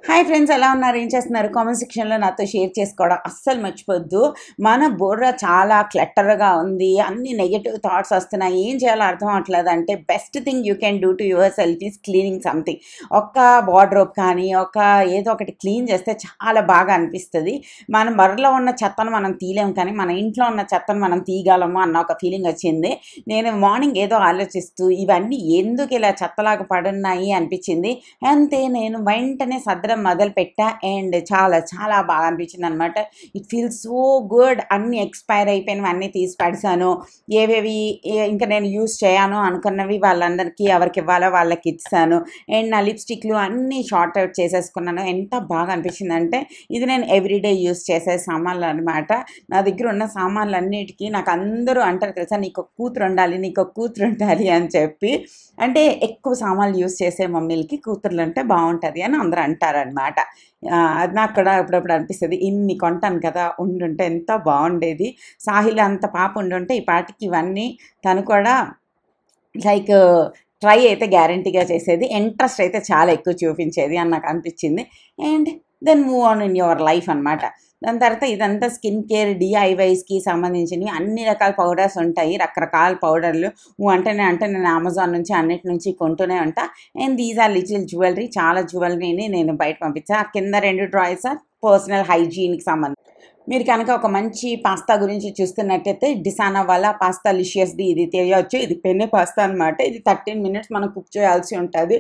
Hi friends, ఎలా ఉన్నారు? ఏం చేస్తున్నారు? కామెంట్ సెక్షన్లో నాతో షేర్ చేసుకోవడం అస్సలు మర్చిపోద్దు. మన బుర్ర చాలా క్లట్టర్గా ఉంది, అన్ని నెగటివ్ థాట్స్ వస్తున్నాయి. ఏం చేయాలో అర్థం అవ్వట్లేదు. అంటే best thing you can do to your self is cleaning something. ఒక్క వార్డ్రోబ్ కానీ ఏదో ఒకటి క్లీన్ చేస్తే చాలా బాగా అనిపిస్తుంది. మన బుర్రలో ఉన్న చెత్తను మనం తీయలేము, కానీ మన ఇంట్లో ఉన్న చెత్తను మనం తీయగలము అన్న ఒక ఫీలింగ్ వచ్చింది. నేను మార్నింగ్ ఏదో ఆలోచిస్తూ ఇవన్నీ ఎందుకు ఇలా చెత్తలాగా పడున్నాయి అనిపించింది. అంతే, నేను వెంటనే సర్దడం మొదలుపెట్టా. అండ్ చాలా చాలా బాగా అనిపించింది అనమాట. It feels so good. అన్నీ ఎక్స్పైర్ అయిపోయినవి అన్నీ తీసి పడిసాను. ఏవేవి ఇంకా నేను యూజ్ చేయను అనుకున్నవి వాళ్ళందరికీ ఎవరికి ఇవ్వాలో వాళ్ళకి ఇచ్చాను. అండ్ నా లిప్స్టిక్లు అన్నీ షార్ట్ అవుట్ చేసేసుకున్నాను. ఎంత బాగా అనిపించిందంటే ఇది నేను ఎవ్రీడే యూజ్ చేసే సామాన్లు అనమాట. నా దగ్గర ఉన్న సామాన్లు అన్నిటికీ నాకు అందరూ అంటారు తెలుసా, నీకు ఒక కూతురు ఉండాలి, నీకు ఒక కూతురు ఉండాలి అని చెప్పి. అంటే ఎక్కువ సామాన్లు యూజ్ చేసే మమ్మీలకి కూతుర్లు అంటే బాగుంటుంది అని అందరూ అంటారనమాట. అది నాకు కూడా అప్పుడప్పుడు అనిపిస్తుంది, ఇన్ని కొంటాను కదా, ఉండుంటే ఎంత బాగుండేది. సాహిల్ అంత పాప ఉండుంటే ఈ పాటికి ఇవన్నీ తను కూడా లైక్ ట్రై అయితే గ్యారంటీగా చేసేది. ఇంట్రెస్ట్ అయితే చాలా ఎక్కువ చూపించేది అని నాకు అనిపించింది. And then move on in your life అనమాట. దాని తర్వాత ఇదంతా స్కిన్ కేర్ డిఐవైస్కి సంబంధించినవి అన్ని రకాల పౌడర్స్ ఉంటాయి, రకరకాల పౌడర్లు. అంటే నేను అమెజాన్ నుంచి అన్నిటి నుంచి కొంటూనే ఉంటా. And these are little jewellery. చాలా జ్యువెలరీని నేను బయట పంపించా. కింద 2 డ్రాయర్స్ ఆర్ పర్సనల్ హైజీన్కి సంబంధించి. మీరు కనుక ఒక మంచి పాస్తా గురించి చూస్తున్నట్టయితే డిసానా వాళ్ళ పాస్తా లిషియస్ది ఇది తెలియచ్చు. ఇది పెన్నె పాస్తా అనమాట. ఇది 13 minutes మనం కుక్ చేయాల్సి ఉంటుంది.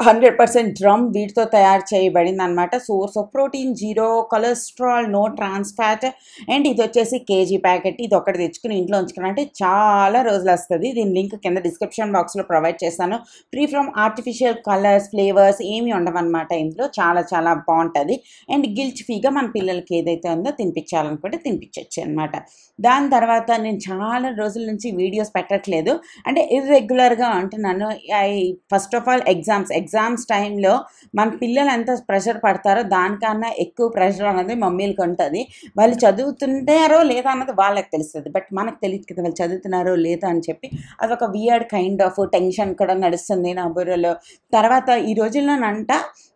100% డ్రమ్ వీటితో తయారు చేయబడింది అనమాట. Source of protein, 0 cholesterol, no trans fat. And ఇది వచ్చేసి కేజీ ప్యాకెట్. ఇది ఒకటి తెచ్చుకుని ఇంట్లో ఉంచుకున్నట్టే చాలా రోజులు వస్తుంది. దీని లింక్ కింద డిస్క్రిప్షన్ బాక్స్లో ప్రొవైడ్ చేస్తాను. Free from artificial colours, flavours ఏమీ ఉండవన్నమాట. ఇందులో చాలా చాలా బాగుంటుంది. అండ్ గిల్ట్ ఫ్రీగా మన పిల్లలకి ఏదైతే ఉందో తినిపించాలనుకుంటే తినిపించవచ్చు అనమాట. దాని తర్వాత నేను చాలా రోజుల నుంచి వీడియోస్ పెట్టట్లేదు, అంటే ఇర్రెగ్యులర్గా అంటున్నాను. ఫస్ట్ ఆఫ్ ఆల్ ఎగ్జామ్స్ టైంలో మన పిల్లలు ఎంత ప్రెషర్ పడతారో దానికన్నా ఎక్కువ ప్రెషర్ అనేది మమ్మీలకి ఉంటుంది. వాళ్ళు చదువుతున్నారో లేదా అన్నది వాళ్ళకి తెలుస్తుంది, బట్ మనకు తెలియదు కదా వాళ్ళు చదువుతున్నారో లేదా అని చెప్పి. అదొక వియర్డ్ కైండ్ ఆఫ్ టెన్షన్ కూడా నడుస్తుంది నా బుర్రలో. తర్వాత ఈ రోజుల్లోనంట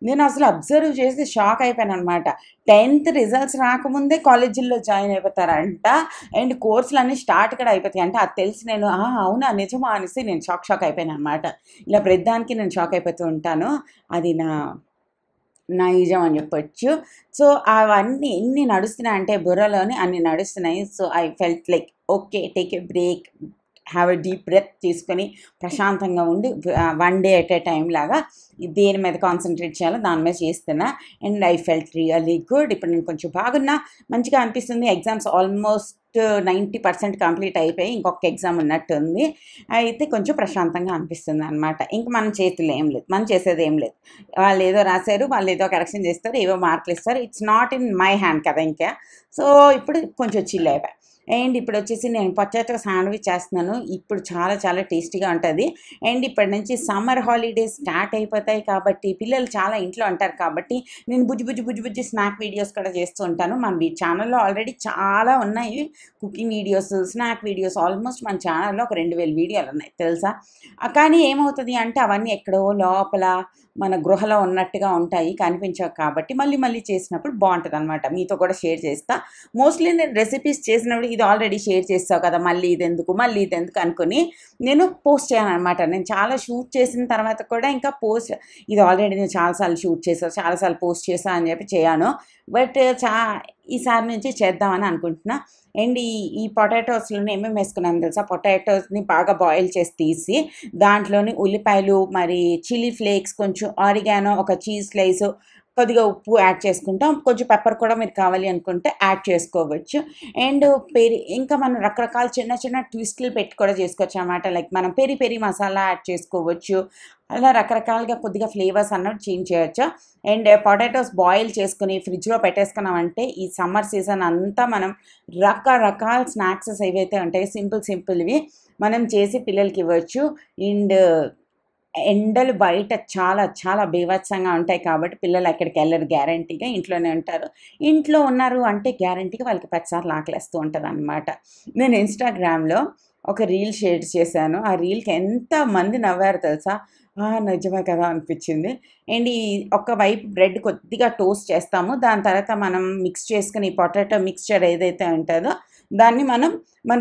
నేను అసలు అబ్జర్వ్ చేసి షాక్ అయిపోయాను అనమాట. 10th రిజల్ట్స్ రాకముందే కాలేజీల్లో జాయిన్ అయిపోతారంట. అండ్ కోర్సులు అన్నీ స్టార్ట్ కూడా అయిపోతాయి అంటే అది తెలిసి నేను అవునా నిజమా అనేసి నేను షాక్ అయిపోయాను అనమాట. ఇలా ప్రతిదానికి నేను షాక్ అయిపోతూ ఉంటాను. అది నా నిజం అని చెప్పొచ్చు. సో అవన్నీ ఎన్ని నడుస్తున్నాయి అంటే బుర్రలోని అన్ని నడుస్తున్నాయి. So I felt like okay, take a break, have a deep breath తీసుకొని ప్రశాంతంగా ఉండి 1 day at a time లాగా దేని మీద కాన్సన్ట్రేట్ చేయాలో దాని మీద చేస్తున్నా. And I felt really good. ఇప్పుడు నేను కొంచెం బాగున్నా, మంచిగా అనిపిస్తుంది. ఎగ్జామ్స్ ఆల్మోస్ట్ 90% కంప్లీట్ అయిపోయి ఇంకొక ఎగ్జామ్ ఉన్నట్టుంది. అయితే కొంచెం ప్రశాంతంగా అనిపిస్తుంది అనమాట. ఇంక మన చేతుల్లో ఏం లేదు, మనం చేసేది ఏం లేదు. వాళ్ళు ఏదో రాశారు, వాళ్ళు ఏదో కరెక్షన్ చేస్తారు, ఏవో మార్కులు ఇస్తారు. It's not in my hand కదా ఇంకా. సో ఇప్పుడు కొంచెం చిల్ అయిపోయి. అండ్ ఇప్పుడు వచ్చేసి నేను పొటాటో శాండ్విచ్ చేస్తున్నాను. ఇప్పుడు చాలా చాలా టేస్టీగా ఉంటుంది. అండ్ ఇప్పటి నుంచి సమ్మర్ హాలిడేస్ స్టార్ట్ అయిపోతాయి కాబట్టి పిల్లలు చాలా ఇంట్లో ఉంటారు కాబట్టి నేను బుజ్జి స్నాక్ వీడియోస్ కూడా చేస్తూ ఉంటాను. మన ఛానల్లో ఆల్రెడీ చాలా ఉన్నాయి cooking videos, snack videos. Almost మన ఛానల్లో ఒక 2000 వీడియోలు ఉన్నాయి తెలుసా. కానీ ఏమవుతుంది అంటే అవన్నీ ఎక్కడో లోపల మన గృహలో ఉన్నట్టుగా ఉంటాయి, కనిపించవు. కాబట్టి మళ్ళీ చేసినప్పుడు బాగుంటుంది అనమాట. మీతో కూడా షేర్ చేస్తా. మోస్ట్లీ నేను రెసిపీస్ చేసినప్పుడు ఇది ఆల్రెడీ షేర్ చేస్తావు కదా, మళ్ళీ ఇది ఎందుకు అనుకుని నేను పోస్ట్ చేయను అనమాట. నేను చాలా షూట్ చేసిన తర్వాత కూడా ఇంకా పోస్ట్, ఇది ఆల్రెడీ నేను చాలాసార్లు షూట్ చేసాను, చాలాసార్లు పోస్ట్ చేశాను అని చెప్పి చేయను. బట్ ఈసారి నుంచి చేద్దామని అనుకుంటున్నా. అండ్ ఈ పొటాటోస్లోనే ఏమేమి వేసుకున్నాను తెలుసా. పొటాటోస్ని బాగా బాయిల్ చేసి తీసి దాంట్లోని ఉల్లిపాయలు, మరి చిల్లీ ఫ్లేక్స్, కొంచెం ఆరిగానో, ఒక చీజ్ స్లైస్, కొద్దిగా ఉప్పు యాడ్ చేసుకుంటాం. కొంచెం పెప్పర్ కూడా మీరు కావాలి అనుకుంటే యాడ్ చేసుకోవచ్చు. అండ్ ఇంకా మనం రకరకాల చిన్న ట్విస్టులు పెట్టి కూడా చేసుకోవచ్చు అన్నమాట. లైక్ మనం పెరి మసాలా యాడ్ చేసుకోవచ్చు. అలా రకరకాలుగా కొద్దిగా ఫ్లేవర్స్ అన్నట్టు చేంజ్ చేయొచ్చు. అండ్ పొటాటోస్ బాయిల్ చేసుకుని ఫ్రిడ్జ్లో పెట్టేసుకున్నామంటే ఈ సమ్మర్ సీజన్ అంతా మనం రకరకాల స్నాక్సెస్ ఏవైతే ఉంటాయో సింపుల్వి మనం చేసి పిల్లలకి ఇవ్వచ్చు. అండ్ ఎండలు బయట చాలా చాలా బీభత్సంగా ఉంటాయి కాబట్టి పిల్లలు ఎక్కడికి వెళ్ళరు, గ్యారంటీగా ఇంట్లోనే ఉంటారు. ఇంట్లో ఉన్నారు అంటే గ్యారంటీగా వాళ్ళకి 10 సార్లు ఆకలేస్తూ ఉంటుంది అనమాట. నేను ఇన్స్టాగ్రామ్లో ఒక రీల్ షేర్ చేశాను. ఆ రీల్కి ఎంతమంది నవ్వారు తెలుసా. నిజమే కదా అనిపించింది. అండ్ ఈ ఒక వైపు బ్రెడ్ కొద్దిగా టోస్ట్ చేస్తాము. దాని తర్వాత మనం మిక్స్ చేసుకొని పొటాటో మిక్స్చర్ ఏదైతే ఉంటదో దాన్ని మన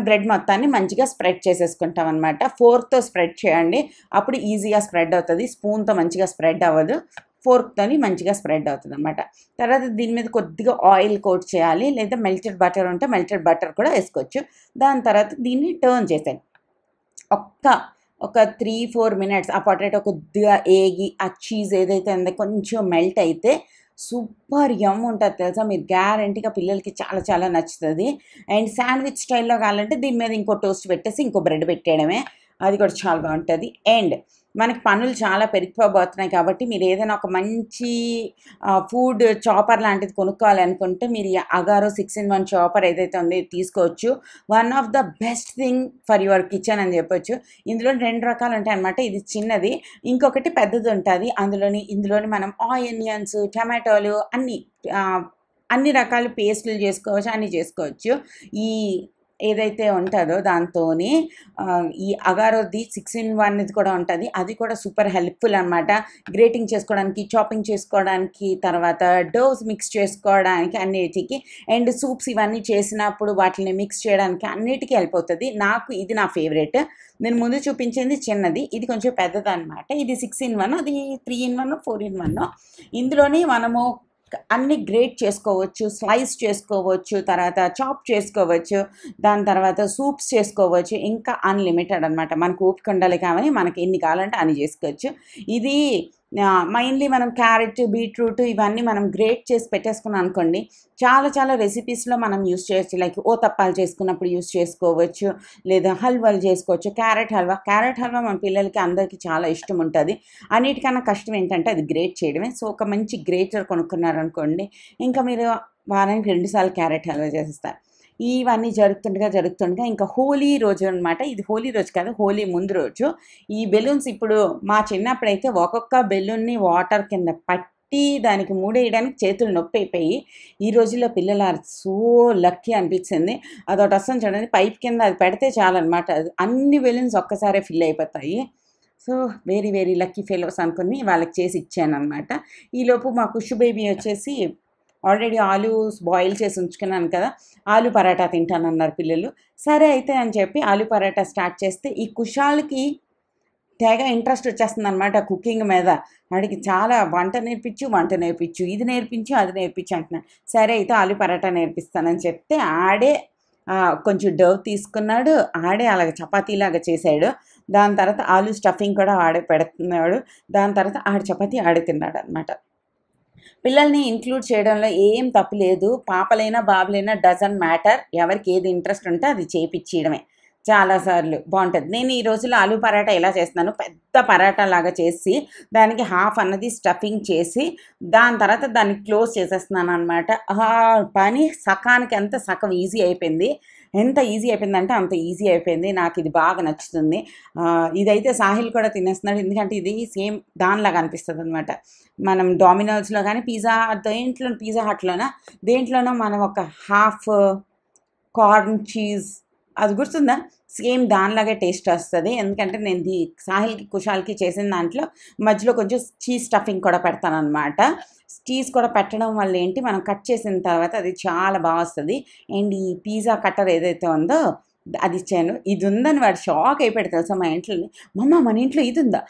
బ్రెడ్ మొత్తాన్ని మంచిగా స్ప్రెడ్ చేసేసుకుంటామనమాట. ఫోర్క్‌తో స్ప్రెడ్ చేయండి. అప్పుడు ఈజీగా స్ప్రెడ్ అవుతది. స్పూన్‌తో మంచిగా స్ప్రెడ్ అవ్వదు. ఫోర్క్‌తోని మంచిగా స్ప్రెడ్ అవుతదనమాట. తర్వాత దీని మీద కొద్దిగా ఆయిల్ కోట్ చేయాలి. లేదా మెల్టెడ్ బటర్ ఉంటే మెల్టెడ్ బటర్ కూడా వేసుకోవచ్చు. దాని తర్వాత దీన్ని టర్న్ చేసేయాలి. ఒక్క ఒక 3, 4 మినిట్స్ ఆ పొటాటో కొద్దిగా ఏగి, ఆ చీజ్ ఏదైతే ఉందో కొంచెం మెల్ట్ అయితే సూపర్ యమ్ ఉంటది తెలుసా! మీరు గ్యారంటీగా పిల్లలకి చాలా చాలా నచ్చుతది. అండ్ శాండ్‌విచ్ స్టైల్‌లో కావాలంటే దీని మీద ఇంకో టోస్ట్ పెట్టేసి ఇంకో బ్రెడ్ పెట్టేయడమే. అది కూడా చాలా బావుంటది. అండ్ మనకి పనులు చాలా పెరిగిపోబోతున్నాయి కాబట్టి మీరేదైనా ఒక మంచి ఫుడ్ చాపర్ లాంటిది కొనుక్కోవాలనుకుంటే మీరు ఈ అగారో 6 ఇన్ 1 చాపర్ ఏదైతే ఉందో ఇది తీసుకోవచ్చు. One of the best thing for your kitchen అని చెప్పొచ్చు. ఇందులో 2 రకాలు ఉంటాయన్నమాట. ఇది చిన్నది, ఇంకొకటి పెద్దది ఉంటది. ఇందులోని మనం ఆనియన్స్, టమాటోలు అన్ని రకాల పేస్టులు చేసుకోవచ్చు, అన్నీ చేసుకోవచ్చు. ఈ ఏదైతే ఉంటదో దాంతోని ఈ అగారోది 6 ఇన్ 1 ఇది కూడా ఉంటది. అది కూడా సూపర్ హెల్ప్‌ఫుల్ అనమాట. గ్రేటింగ్ చేసుకోవడానికి, చాపింగ్ చేసుకోవడానికి, తర్వాత డోస్ మిక్స్ చేసుకోవడానికి అన్నిటికి. అండ్ సూప్స్ ఇవన్నీ చేసినప్పుడు వాటిని మిక్స్ చేయడానికి అన్నిటికి హెల్ప్ అవుతది. ఇది నా ఫేవరెట్. నేను ముందు చూపించింది చిన్నది. ఇది కొంచెం పెద్దదనమాట. ఇది 6 ఇన్ 1, అది 3 ఇన్ 1, 4 ఇన్ 1. ఇందులోని మనము అన్నీ గ్రేట్ చేసుకోవచ్చు, స్లైస్ చేసుకోవచ్చు, తర్వాత చాప్ చేసుకోవచ్చు. దాని తర్వాత సూప్స్ చేసుకోవచ్చు. ఇంకా అన్‌లిమిటెడ్ అనమాట. మనకు ఓపిక ఉండాలి కానీ మనకి ఎన్ని కావాలంటే అన్ని చేసుకోవచ్చు. ఇది మెయిన్‌లీ మనం క్యారెట్, బీట్రూట్ ఇవన్నీ మనం గ్రేట్ చేసి పెట్టేసుకున్నాం అనుకోండి, చాలా చాలా రెసిపీస్‌లో మనం యూజ్ చేయొచ్చు. లైక్ ఓతప్పాలు చేసుకున్నప్పుడు యూజ్ చేసుకోవచ్చు. లేదా హల్వాలు చేసుకోవచ్చు. క్యారెట్ హల్వా మన పిల్లలకి అందరికీ చాలా ఇష్టం ఉంటది. అన్నిటికన్నా కష్టం ఏంటంటే అది గ్రేట్ చేయడమే. సో, ఒక మంచి గ్రేటర్ కొనుక్కున్నారనుకోండి, ఇంకా మీరు వారానికి 2 సార్లు క్యారెట్ హల్వా చేసేస్తారు. ఇవన్నీ జరుగుతుండగా ఇంకా హోలీ రోజు అనమాట. ఇది హోలీ రోజు కాదు, హోలీ ముందు రోజు. ఈ బెలూన్స్ ఇప్పుడు మా చిన్నప్పుడైతే ఒక్కొక్క బెలూన్‌ని వాటర్ కింద పట్టి దానికి మూడేయడానికి చేతులు నొప్పైపోయి, ఈ రోజుల్లో పిల్లలు ఆర్ సో లక్కీ అనిపించింది. అదొకటి వస్తుంది చూడండి, పైప్ కింద అది పెడితే చాలనమాట. అన్ని బెలూన్స్ ఒక్కసారే ఫిల్ అయిపోతాయి. So, very very lucky fellows అనుకుని వాళ్ళకి చేసి ఇచ్చాననమాట. ఈలోపు మా కుషు బేబీ వచ్చేసి ఆల్రెడీ ఆలూస్ బాయిల్ చేసి ఉంచుకున్నాను కదా! ఆలు పరాటా తింటానన్నారు పిల్లలు. సరే అయితే అని చెప్పి ఆలు పరాటా స్టార్ట్ చేస్తే ఈ కుషాల్‌కి తెగ ఇంట్రెస్ట్ వచ్చేస్తుందనమాట కుకింగ్ మీద. వాడికి చాలా వంట నేర్పించు, ఇది నేర్పించు, అది నేర్పించు అంటున్నాడు. సరే అయితే ఆలు పరాటా నేర్పిస్తానని చెప్తే ఆడే కొంచెం డవ్ తీసుకున్నాడు. ఆడే అలాగ చపాతీలాగా చేశాడు. దాని తర్వాత ఆలు స్టఫింగ్ కూడా ఆడే పెడుతున్నాడు. దాని తర్వాత ఆడు చపాతీ ఆడే తిన్నాడనమాట. పిల్లల్ని ఇంక్లూడ్ చేయడంలో ఏం తప్పు లేదు. పాపలైనా, బాబులైనా డజంట్ మ్యాటర్. ఎవరికి ఏది ఇంట్రెస్ట్ ఉంటే అది చేపిచ్చేయడమే. చాలా సార్లు బావుంటది. నేను ఈ రోజుల్లో ఆలు పరాటా ఎలా చేస్తున్నాను, పెద్ద పరాటాలాగా చేసి, దానికి హాఫ్ అన్నది స్టఫింగ్ చేసి, దాని తర్వాత దాన్ని క్లోజ్ చేసేస్తున్నాననమాట. పని సగం ఈజీ అయిపోయింది. ఎంత ఈజీ అయిపోయిందంటే అంత ఈజీ అయిపోయింది. నాకిది బాగా నచ్చుతుంది. ఇదైతే సాహిల్ కూడా తినేస్తున్నాడు. ఎందుకంటే ఇది సేమ్ దానిలాగా అనిపిస్తదనమాట. మనం డొమినోస్‌లో గానీ, పిజ్జా దేంట్లోనో మనం ఒక హాఫ్ కార్న్ చీజ్ అది గుర్తుందా? సేమ్ దానిలాగే టేస్ట్ వస్తది. ఎందుకంటే నేను సాహిల్‌కి, కుషాల్‌కి చేసిన దాంట్లో మధ్యలో కొంచెం చీజ్ స్టఫింగ్ కూడా పెడతాననమాట. చీజ్ కూడా పెట్టడం వల్ల ఏంటి, మనం కట్ చేసిన తర్వాత అది చాలా వస్తది. అండ్ ఈ పిజ్జా కట్టర్ ఏదైతే ఉందో అది ఇచ్చాను. ఇది ఉందని వాడు షాక్ అయిపోయాడు తెలుసా మా ఇంట్లోని. మమ్మ మన ఇంట్లో ఇదుందా?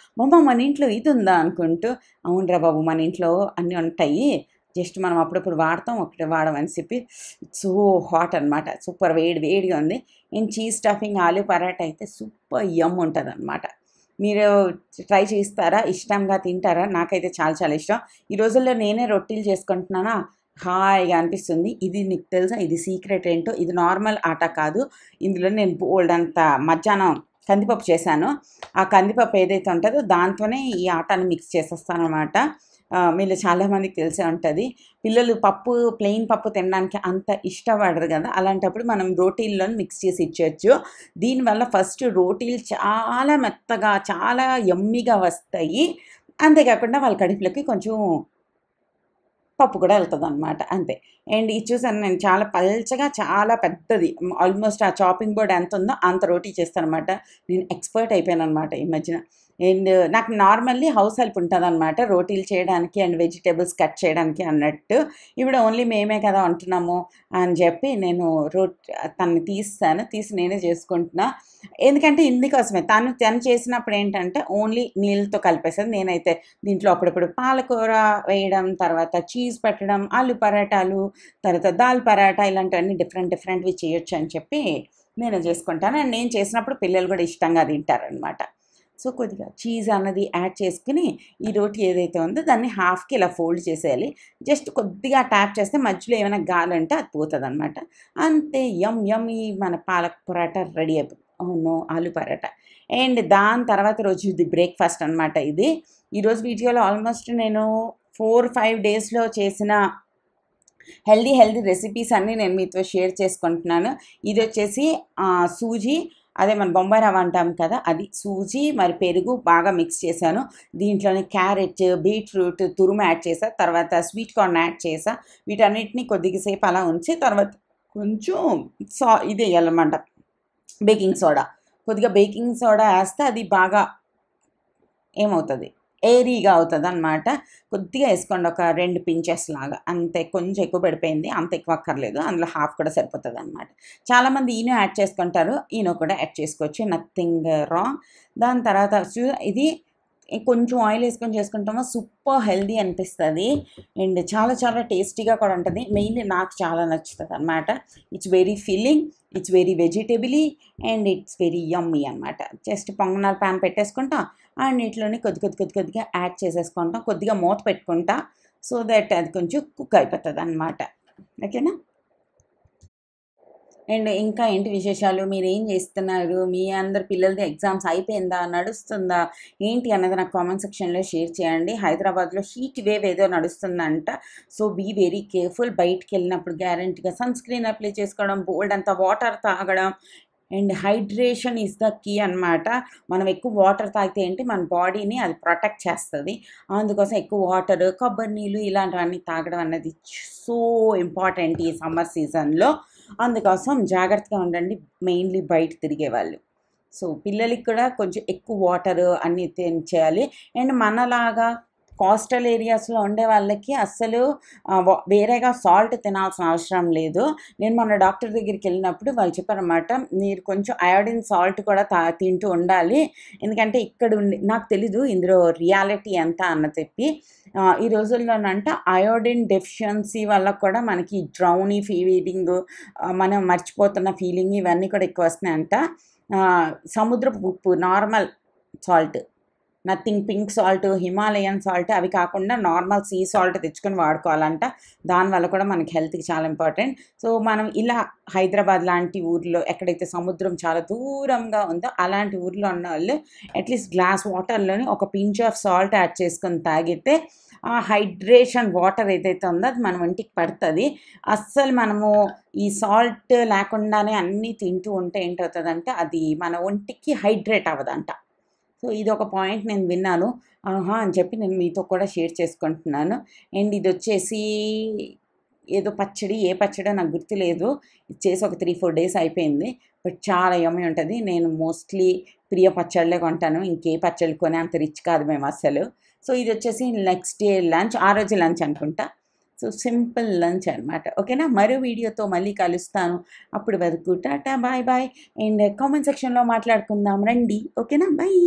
మన ఇంట్లో ఇదుందా? అనుకుంటూ, అవునురా బాబు మన ఇంట్లో అన్నీ ఉంటాయి. జస్ట్ మనం అప్పుడప్పుడు వాడతాం, ఒకటే వాడం అని చెప్పి సో హాట్ అనమాట. సూపర్ వేడిగా ఉంది. అండ్ చీజ్ స్టఫింగ్ ఆలు పరాటా అయితే సూపర్ యమ్ ఉంటదనమాట. మీరు ట్రై చేస్తారా? ఇష్టంగా తింటారా? నాకైతే చాలా చాలా ఇష్టం. ఈ రోజుల్లో నేనే రొట్టెలు చేసుకుంటున్నానా, హాయిగా అనిపిస్తుంది. ఇది నీకు తెలుసా, ఇది సీక్రెట్ ఏంటో, ఇది నార్మల్ ఆటా కాదు. ఇందులో నేను బోలెడంత మధ్యాహ్నం కందిపప్పు చేశాను. ఆ కందిపప్పు ఏదైతే ఉంటదో దాంతోనే ఈ ఆటాని మిక్స్ చేసేస్తాననమాట. మీలో చాలామందికి తెలిసే ఉంటది. పిల్లలు ప్లెయిన్ పప్పు తినడానికి అంత ఇష్టపడరు కదా! అలాంటప్పుడు మనం రోటీల్లోని మిక్స్ చేసి ఇచ్చేయొచ్చు. దీనివల్ల ఫస్ట్ రోటీలు చాలా మెత్తగా, చాలా యమ్మీగా వస్తాయి. అంతేకాకుండా వాళ్ళ కడుపులోకి కొంచెం పప్పు కూడా ఎళ్తదనమాట అంతే. అండ్ ఇది చూసాను నేను చాలా పల్చగా, చాలా పెద్దది. ఆల్మోస్ట్ ఆ చాపింగ్ బోర్డ్ ఎంతుందో అంత రోటీ చేస్తాననమాట. నేను ఎక్స్‌పర్ట్ అయిపోయాననమాట ఈ మధ్యన. అండ్ నాకు నార్మల్లీ హౌస్ హెల్ప్ ఉంటుందన్నమాట, రోటీలు చేయడానికి అండ్ వెజిటేబుల్స్ కట్ చేయడానికి అన్నట్టు. ఇప్పుడు ఓన్లీ మేమే కదా ఉంటున్నాము అని చెప్పి నేను తనని తీసి నేనే చేసుకుంటున్నా. ఎందుకంటే ఇందుకోసమే తను చేసినప్పుడు ఏంటంటే ఓన్లీ నీళ్ళతో కలిపేసేది. నేనైతే దీంట్లో అప్పుడప్పుడు పాలకూర వేయడం, తర్వాత చీజ్ పెట్టడం, ఆలు పరాటాలు, తర్వాత దాల్ పరాటా ఇలాంటివన్నీ డిఫరెంట్‌వి చేయొచ్చు అని చెప్పి నేనే చేసుకుంటాను. అండ్ నేను చేసినప్పుడు పిల్లలు కూడా ఇష్టంగా తింటారనమాట. సో, కొద్దిగా చీజ్ అన్నది యాడ్ చేసుకొని, ఈ రోటీ ఏదైతే ఉందో దాన్ని హాఫ్‌కి ఇలా ఫోల్డ్ చేసేయాలి. జస్ట్ కొద్దిగా ట్యాప్ చేస్తే మధ్యలో ఏమైనా గాలుంటే అది పోతదనమాట. అంతే, యమ్మీ మన పాలక్ పరాటా రెడీ అయిపోతుంది. ఓహ్! నో! ఆలు పరాటా. అండ్ దాని తర్వాత రోజుది బ్రేక్‌ఫాస్ట్ అనమాట ఇది. ఈరోజు వీడియోలో ఆల్మోస్ట్ నేను 4, 5 డేస్‌లో చేసిన హెల్తీ రెసిపీస్ అన్నీ నేను మీతో షేర్ చేసుకుంటున్నాను. ఇదొచ్చేసి సూజీ, అదే మన బొంబాయి రవ్వ అంటాం కదా, అది సూజీ మరి పెరుగు బాగా మిక్స్ చేశాను. దీంట్లోనే క్యారెట్, బీట్రూట్ తురుము యాడ్ చేసా, తర్వాత స్వీట్ కార్న్ యాడ్ చేసా. వీటన్నిటిని కొద్దిగా సేపు అలా ఉంచి తర్వాత కొంచెం ఇది వేయాలన్నమాట, బేకింగ్ సోడా. కొద్దిగా బేకింగ్ సోడా వేస్తే అది బాగా ఏమవుతుంది, ఏరీగా అవుతుందన్నమాట. కొద్దిగా వేసుకోండి, ఒక 2 పించెస్ లాగా అంతే. కొంచెం ఎక్కువ పడిపోయింది, అంత ఎక్కువ అక్కర్లేదు, అందులో హాఫ్ కూడా సరిపోతుందన్నమాట. చాలామంది ఈనో యాడ్ చేసుకుంటారు, ఈనో కూడా యాడ్ చేసుకోవచ్చు, నథింగ్ రాంగ్. దాని తర్వాత ఇది కొంచెం ఆయిల్ వేసుకొని చేసుకుంటామో సూపర్ హెల్దీ అనిపిస్తుంది అండ్ చాలా టేస్టీగా కూడా ఉంటుంది. మెయిన్లీ నాకు చాలా నచ్చుతుంది అనమాట. It's very filling, it's very vegetably and it's very yummy అనమాట. జస్ట్ పొంగనాల ప్యాన్ పెట్టేసుకుంటాం, అన్నిట్లోని కొద్దిగా యాడ్ చేసేసుకుంటాం, కొద్దిగా మూత పెట్టుకుంటా, సో దట్ అది కొంచెం కుక్ అయిపోతుంది అనమాట. ఓకేనా? అండ్ ఇంకా ఏంటి విశేషాలు, మీరేం చేస్తున్నారు, మీ అందరి పిల్లలది ఎగ్జామ్స్ అయిపోయిందా, నడుస్తుందా ఏంటి అన్నది నాకు కామెంట్ సెక్షన్లో షేర్ చేయండి. హైదరాబాద్లో హీట్ వేవ్ ఏదో నడుస్తుందంట, సో బీ వెరీ కేర్ఫుల్. బయటికి వెళ్ళినప్పుడు గ్యారంటీగా సన్ స్క్రీన్ అప్లై చేసుకోవడం, బోల్డ్ అంత వాటర్ తాగడం and hydration is the key అనమాట. మనం ఎక్కువ వాటర్ తాగితే ఏంటి, మన బాడీని అది ప్రొటెక్ట్ చేస్తుంది. అందుకోసం ఎక్కువ వాటర్, కొబ్బరి నీళ్ళు ఇలాంటివన్నీ తాగడం అన్నది సో ఇంపార్టెంట్ ఈ సమ్మర్ సీజన్లో. అందుకోసం జాగ్రత్తగా ఉండండి, మెయిన్లీ బయట తిరిగే వాళ్ళు. సో పిల్లలకి కూడా కొంచెం ఎక్కువ వాటర్ అన్నీ చేయాలి. అండ్ మనలాగా కోస్టల్ ఏరియాస్లో ఉండే వాళ్ళకి అస్సలు వేరేగా సాల్ట్ తినాల్సిన అవసరం లేదు. నేను మొన్న డాక్టర్ దగ్గరికి వెళ్ళినప్పుడు వాళ్ళు చెప్పారన్నమాట, మీరు కొంచెం అయోడిన్ సాల్ట్ కూడా తింటూ ఉండాలి. ఎందుకంటే ఇక్కడ నాకు తెలీదు ఇందులో రియాలిటీ ఎంత అన్న చెప్పి, ఈ రోజుల్లోనంట అయోడిన్ డెఫిషియన్సీ వల్ల కూడా మనకి డ్రౌనీ ఫీలింగ్, మనం మర్చిపోతున్న ఫీలింగ్ ఇవన్నీ కూడా ఎక్కువ వస్తున్నాయంట. సముద్రపు ఉప్పు, normal salt, nothing pink salt, Himalayan salt అవి కాకుండా నార్మల్ సీ సాల్ట్ తెచ్చుకొని వాడుకోవాలంట. దానివల్ల కూడా మనకి హెల్త్కి చాలా ఇంపార్టెంట్. సో మనం ఇలా హైదరాబాద్ లాంటి ఊర్లో ఎక్కడైతే సముద్రం చాలా దూరంగా ఉందో అలాంటి ఊర్లో ఉన్న వాళ్ళు అట్లీస్ట్ గ్లాస్ వాటర్లోని ఒక పించ్ ఆఫ్ సాల్ట్ యాడ్ చేసుకొని తాగితే ఆ హైడ్రేషన్ వాటర్ ఏదైతే ఉందో అది మన ఒంటికి పడుతుంది. అస్సలు మనము ఈ సాల్ట్ లేకుండానే అన్నీ తింటూ ఉంటే ఏంటవుతుందంటే అది మన ఒంటికి హైడ్రేట్ అవ్వదంట. సో ఇది ఒక పాయింట్ నేను విన్నాను, ఆహా అని చెప్పి నేను మీతో కూడా షేర్ చేసుకుంటున్నాను. అండ్ ఇది వచ్చేసి ఏదో పచ్చడి, ఏ పచ్చడో నాకు గుర్తులేదు, ఇది చేసి ఒక 3-4 డేస్ అయిపోయింది, బట్ చాలా యమ్మీ ఉంటుంది. నేను మోస్ట్లీ ప్రియ పచ్చళ్ళే కొంటాను, ఇంకే పచ్చళ్ళు కొని అంత రిచ్ కాదు మేము అస్సలు. సో ఇది వచ్చేసి నెక్స్ట్ డే లంచ్, ఆ రోజు లంచ్ అనుకుంటా. సో సింపుల్ లంచ్ అనమాట. ఓకేనా? మరో వీడియోతో మళ్ళీ కలుస్తాను, అప్పుడు వరకు tata bye bye. And comment సెక్షన్లో మాట్లాడుకుందాం రండి. ఓకేనా? బాయ్.